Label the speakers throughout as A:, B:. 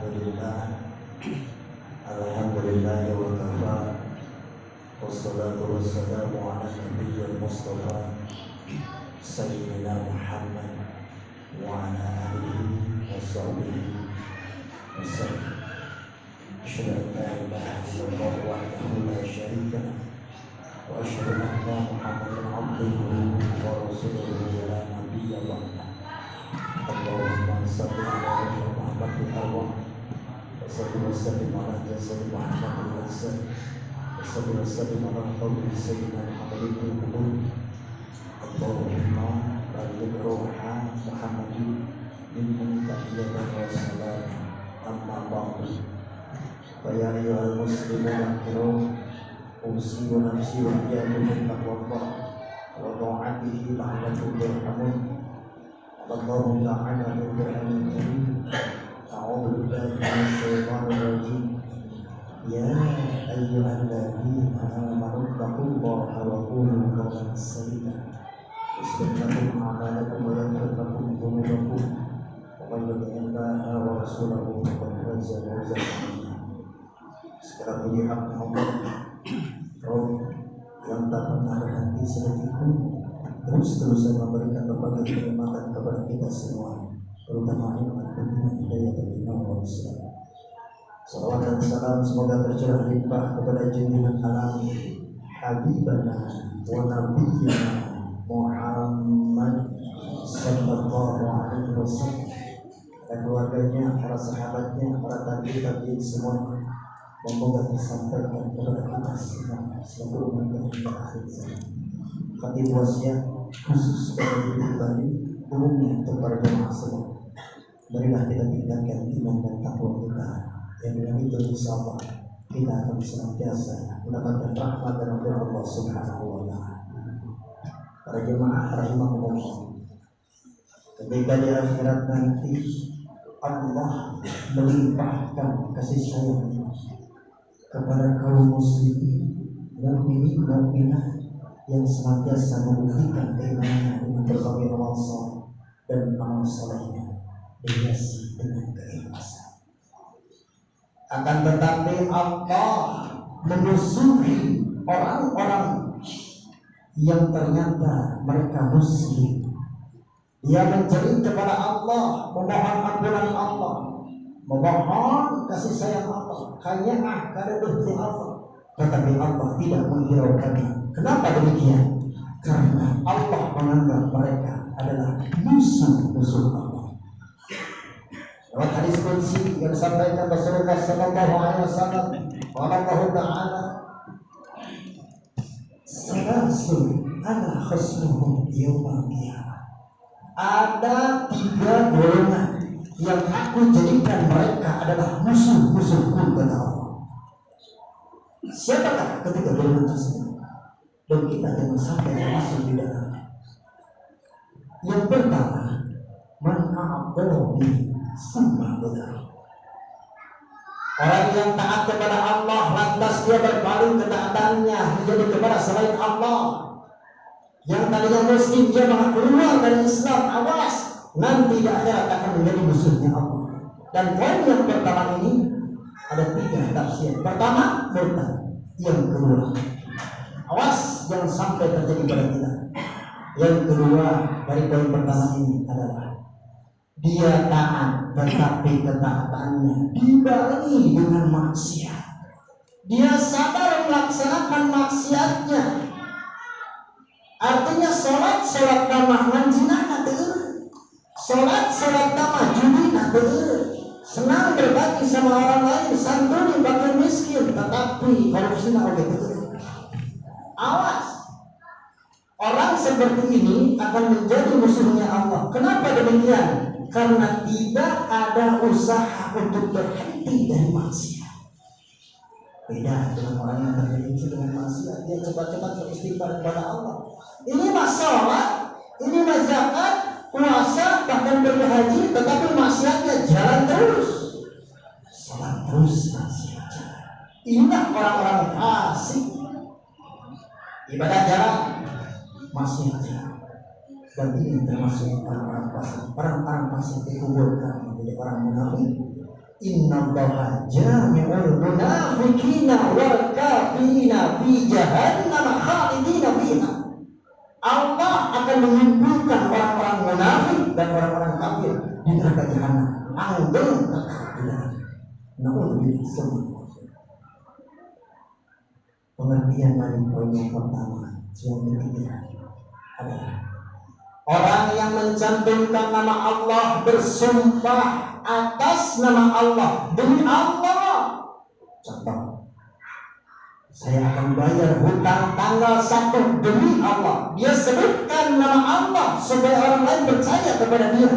A: Alhamdulillah wa kafa. Wassalatu wassalamu ala nabiyyil mustafa Sayyidina Muhammad wa ala alihi wa sahbihi wasallam. Asyhadu an la ilaha illallah wahdahu la syarika lah wa asyhadu anna Muhammadan abduhu wa rasuluhu la nabiyya ba'dah. Allahumma shalli ala Muhammadin wa salli wa sallim ala jasad Muhammadin wa sallim wa salli wa sallim ala qawli sayyidina Muhammadin wa sallim. Allahumma barik ruha Muhammadin minni tahiyatan wa salam. Amma ba'du. Fa ya ayyuhal muslimun al-kiram, usi wa nafsi wa iyyakum bittaqwallah wa ta'atihi la'allakum turhamun. Allahumma ta'ala bil Qur'anil karim. A'udzu billahi minasy syaithanir rajim. Ya ayyuhalladzina amanu taqullaha wa qulu qawlan sadida. Yuslih lakum a'malakum wa yaghfir lakum dhunubakum. Wa man yuti'illaha wa rasulahu faqad faza fawzan 'azima. Segala puji hak Allah, Rabb yang tak pernah berhenti sedikitpun, terus-terusan memberikan berbagai kenikmatan kepada kita semua, terutama nikmat pemberian hidayah dari Allah Islam. Salawat dan salam semoga tercurah limpah kepada junjungan alam Habibana wa Nabiyyina Muhammad sallallahu alaihi wasallam, dan keluarganya, para sahabatnya, para tabi'in semua. Semoga disampaikan kepada kita semua seluruh umat yang hingga akhir zaman. Khatib wasiat khusus kepada diri pribadi, umumnya untuk para jemaah semua. Marilah kita tingkatkan iman dan takwa kita, yang dengan itu insyaallah kita akan senantiasa mendapatkan rahmat dan ampunan Allah Subhanahu wa taala. Para jemaah rahimakumullah, ketika di akhirat nanti Allah melimpahkan kasih sayang kepada kaum muslimin, mukminin, mukminat yang senantiasa membuktikan keimanannya dengan berbagai amal saleh dan amal salehnya dihiasi dengan keikhlasan. Akan tetapi Allah memusuhi orang-orang yang ternyata mereka muslim. Dia mencari kepada Allah, memohon ampunan Allah, memohon kasih sayang Allah, hanya karena rezeki Allah. Tetapi Allah tidak menghiraukannya. Kenapa demikian? Karena Allah menganggap mereka adalah musuh-musuh Allah. Lewat hadis qudsi yang disampaikan Rasulullah sallallahu alaihi wasallam, qala Allah Ta'ala, "Salasun ana khasmuhum yaumil qiyamah." Ada 3 golongan yang aku jadikan mereka adalah musuh-musuhku kata Allah. Siapakah ketiga golongan tersebut? Dan kita jangan sampai masuk di dalamnya. Yang pertama, man a'dhabi summa badal. Orang yang taat kepada Allah lantas dia berpaling ketaatannya menjadi kepada selain Allah. Yang tadinya muslim dia malah keluar dari Islam, awas, nanti di akhirat akan menjadi musuhnya Allah. Dan poin yang pertama ini ada 3 tafsir. Pertama, murtad. Yang kedua, awas jangan sampai terjadi pada kita. Yang kedua dari poin pertama ini adalah dia taat, tetapi ketaatannya dibarengi dengan maksiat. Dia sadar melaksanakan maksiatnya. Artinya sholat tamah manjina teu, sholat tamah judi teu, senang berbagi sama orang lain, santuni bakal miskin, tetapi korupsinya oke teu. Awas, orang seperti ini akan menjadi musuhnya Allah. Kenapa demikian? Karena tidak ada usaha untuk berhenti dari maksiat. Beda dengan orang yang tergelincir dengan maksiat, dia cepat-cepat beristighfar kepada Allah. Ini mah sholat, ini mah zakat, puasa, bahkan berhaji, tetapi maksiatnya jalan terus. Sholat terus, maksiat jalan. Inilah orang-orang fasik. Ibadah jalan, maksiat jalan. Dan ini termasuk orang-orang fasik. Orang-orang fasik dikuburkan menjadi orang munafik. Innallaha jami'ul munafiqina wal kafirina fi jahannam khalidina fiha. Allah akan mengumpulkan orang-orang munafik dan orang-orang kafir di neraka jahanam. Langgeng kekal. Naudzubillah semua. Pengertian dari poin yang pertama, yang ketiga adalah orang yang mencantumkan nama Allah, bersumpah atas nama Allah, demi Allah. Contoh, saya akan bayar hutang tanggal 1 demi Allah. Dia sebutkan nama Allah supaya orang lain percaya kepada dia.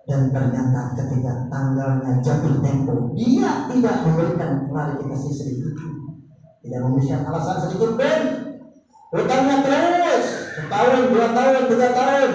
A: Dan ternyata ketika tanggalnya jatuh tempo, dia tidak memberikan klarifikasi sedikit, tidak memberikan alasan sedikit pun. Hutangnya terus 1 tahun, 2 tahun, 3 tahun.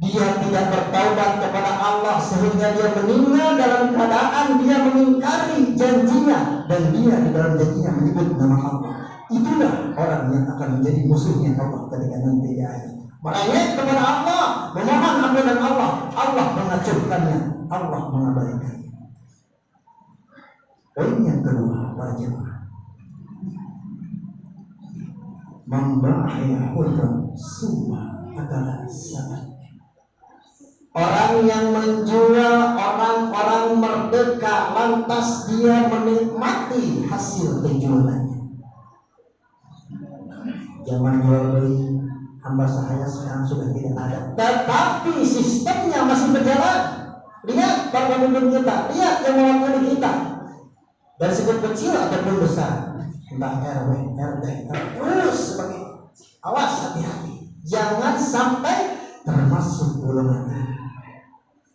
A: Dia tidak bertaubat kepada Allah sehingga dia meninggal dalam keadaan dia mengingkari janjinya, dan dia di dalam janjinya menyebut nama Allah. Itulah orang yang akan menjadi musuhnya Allah ketika nanti di akhirat. Merayap kepada Allah, memohon ampunan Allah, Allah mengacungkannya, Allah mengabaikannya. Poin yang kedua, para jemaah, membahaya hutang sumpah adalah salah. Orang yang menjual orang-orang merdeka lantas dia menikmati hasil penjualannya. Zaman jual beli hamba sahaya sekarang sudah tidak ada, tetapi sistemnya masih berjalan. Lihat para pemimpin kita, lihat yang mewakili kita, dari segi kecil ataupun besar, entah RW, RT, terus sebagai awas, hati-hati, jangan sampai termasuk golongan ini.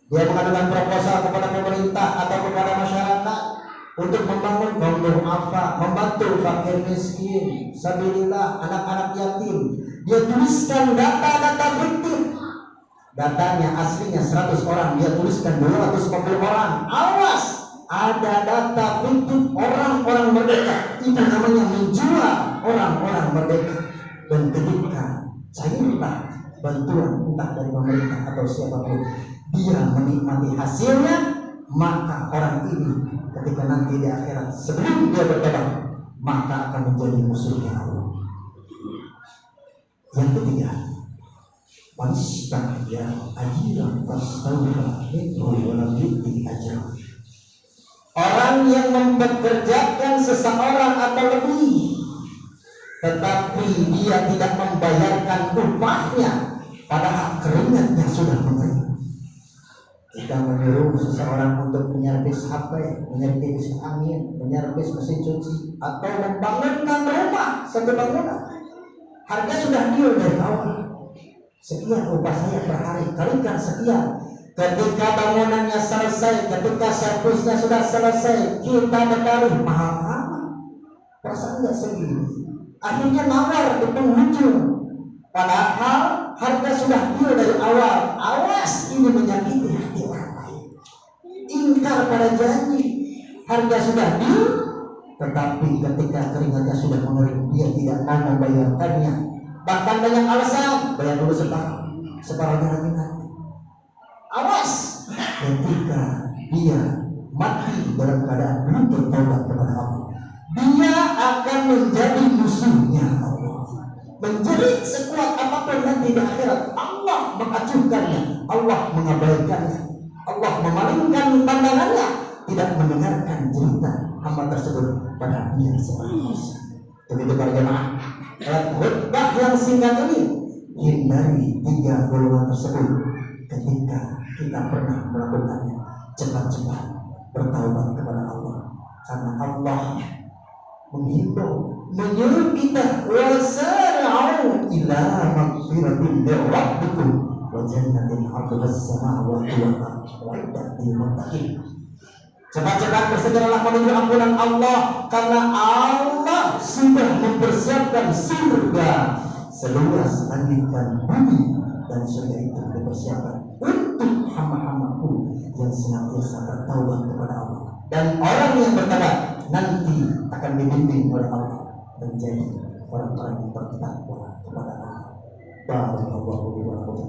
A: Dia mengajukan proposal kepada pemerintah atau kepada masyarakat untuk membangun kaum du'afa, membantu fakir miskin, sabilillah, anak-anak yatim. Dia tuliskan data-data fiktif. Datanya aslinya 100 orang, dia tuliskan 250 orang. Awas, ada data fiktif orang-orang merdeka. Itu namanya menjual orang-orang merdeka. Dan ketika cairlah bantuan entah dari pemerintah atau siapapun, dia menikmati hasilnya, maka orang ini ketika nanti di akhirat sebelum dia bertobat, maka akan menjadi musuhnya Allah. Yang ketiga, wanistahya ajiran fastauha minhu walam yu'ti ajran. Orang yang mempekerjakan seseorang atau lebih, tetapi dia tidak membayarkan upahnya, padahal keringatnya sudah mengering. Kita menyuruh seseorang untuk menyervis HP, menyervis angin, menyervis mesin cuci, atau membangunkan rumah satu bangunan. Harga sudah deal dari awal. Sekian upah saya per hari, kalikan sekian. Ketika bangunannya selesai, ketika servisnya sudah selesai, kita bertaruh mahal amat. Perasaan nggak segini. Akhirnya nawar di penghujung. Padahal harga sudah deal dari awal. Awas, ini menyakiti hati orang lain. Ingkar pada janji. Harga sudah deal, tetapi ketika keringatnya sudah mengering, dia tidak mau membayarkannya. Bahkan banyak alasan, bayar dulu separuhnya lagi nanti. Awas, ketika dia mati dalam keadaan belum bertobat kepada Allah, dia akan menjadi musuhnya Allah. Menjerit sekuat apapun nanti di akhirat, Allah mengacungkannya, Allah mengabaikannya, Allah memalingkan pandangannya, tidak mendengarkan cerita hamba tersebut pada dia seorang manusia. Begitu para jemaah, khutbah yang singkat ini hindari 3 golongan tersebut. Ketika kita pernah melakukannya, cepat-cepat bertaubat kepada Allah, karena Allah menghimbau, menyuruh kita wasari'u ila maghfiratin min rabbikum wa jannatin 'arduha as-samawati wal ardu u'iddat lil muttaqin. Cepat-cepat bersegeralah menuju ampunan Allah, karena Allah sudah mempersiapkan surga seluas langit dan bumi, dan surga itu dipersiapkan untuk hamba-hambaku yang senantiasa bertaubat kepada Allah. Dan orang yang bertobat nanti akan dibimbing oleh Allah menjadi orang-orang yang bertakwa kepada Allah. Barakallahu li wa lakum.